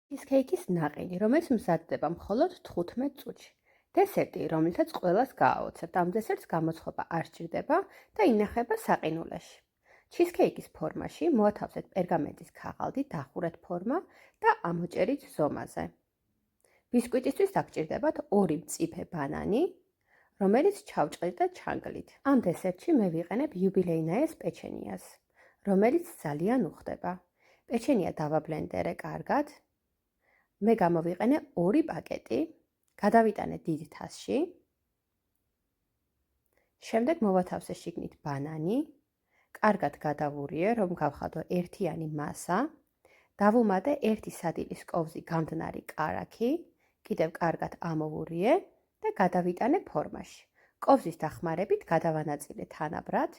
ჩიზქეიქის ნაყინი, რომელიც მზადდება მხოლოდ 15 წუთში. დესერტი, რომლითაც ყველას გააოცებთ, ამ დესერტს გამოცხობა არ სჭირდება და ინახება საყინულეში. ჩიზქეიქის ფორმაში მოათავსეთ პერგამენტის ქაღალდი, დახურეთ ფორმა და ამოჭერით ზომაზე. ბისკვიტისთვის დაგჭირდებათ 2 მწიფე ბანანი, რომელიც ჩავჭყით და ჩანგლით. ამ დესერტში მე ვიყენებ იუბილეინაეს პეჩენიას, რომელიც ძალიან უხდება. პეჩენია დავაბლენდერე კარგად. მე გამოვიყენე 2 პაკეტი, გადავიტანე დიდ თასში. შემდეგ მოვათავსე შიგნით ბანანი, კარგად გადავურიე, რომ გავხადო ერთიანი მასა. დავუმატე 1 სადილის კოვზი გამდნარი კარაქი, კიდევ კარგად ამოვურიე და გადავიტანე ფორმაში. კოვზის დახმარებით გადავანაწილე თანაბრად.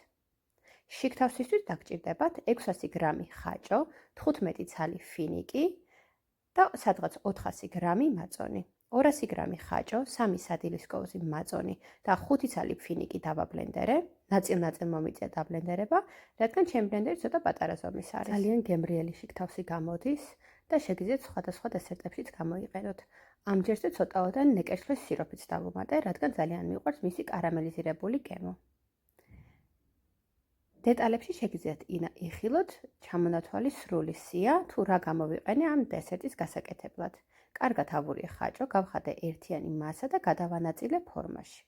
შიგთავსისთვის დაგჭირდებათ 600 გრამი ხაჭო, 15 ცალი ფინიკი და სადღაც 400 გრამი მაწონი. 200 გრამი ხაჭო, 3 სადილის კოვზი მაწონი და 5 ცალი ფინიკი დავაბლენდერე. ნაწილ-ნაწილ მომიწია დაბლენდერება, რადგან ჩემი ბლენდერი ცოტა პატარა ზომის არის. ძალიან გემრიელი შიგთავსი გამოდის და შეგიძლიათ სხვადასხვა დესერტებშიც გამოიყენოთ. ამ ჯერზე ცოტაოდან ნეკერჩხლის სიროფიც დავუმატე, რადგან ძალიან მიყვარს მისი კარამელიზირებული გემო. დეტალებში შეგიძლიათ იხილოთ ჩამონათვალი სრული სია, თუ რა გამოვიყენე ამ დესერტის გასაკეთებლად. კარგად ავურიე ხაჭო, გავხადე ერთიანი მასა და გადავანაწილე ფორმაში.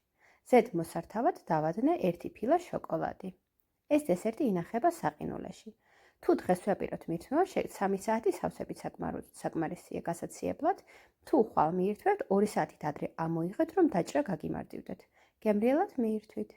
ზედ მოსართავად დავადნე 1 ფილა შოკოლადი. ეს დესერტი ინახება საყინულეში. თუ დღეს ვაპიროთ მირთმევა, 3 საათი სავსებით საკმარისია გასაციებლად. თუ ხვალ მიირთმევთ, 2 საათით ადრე ამოიღეთ, რომ დაჭრა გაგიმარტივდეთ. გემრიელად მიირთვით.